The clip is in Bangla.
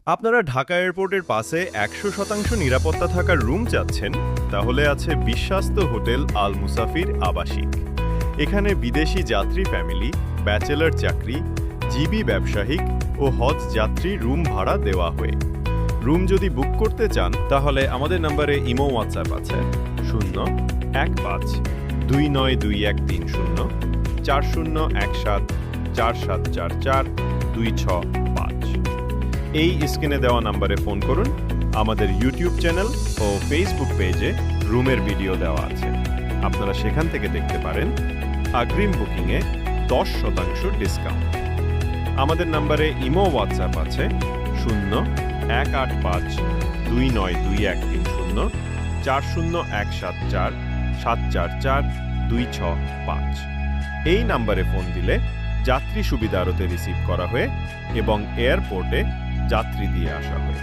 আপনারা ঢাকা এয়ারপোর্টের পাশে ১০০% নিরাপত্তা থাকার রুম চাচ্ছেন, তাহলে আছে বিশ্বস্ত হোটেল আল মুসাফির আবাসিক। এখানে বিদেশি যাত্রী ফ্যামিলি, ব্যাচেলর চাকরি, জিবি ব্যবসায়িক ও হজ যাত্রী রুম ভাড়া দেওয়া হয়। রুম যদি বুক করতে চান তাহলে আমাদের নম্বরে ইমো হোয়াটসঅ্যাপ আছে 015-292130 40174744 এই স্ক্রিনে দেওয়া নম্বরে ফোন করুন। আমাদের ইউটিউব চ্যানেল ও ফেসবুক পেজে রুমের ভিডিও দেওয়া আছে, আপনারা সেখান থেকে দেখতে পারেন। অগ্রিম বুকিংয়ে 10% ডিসকাউন্ট। আমাদের নম্বরে ইমো হোয়াটসঅ্যাপ আছে 01852922130 40174744 এই নম্বরে ফোন দিলে যাত্রী সুবিধা আরতে রিসিভ করা হয় এবং এয়ারপোর্টে যাত্রী দিয়ে আসা হয়।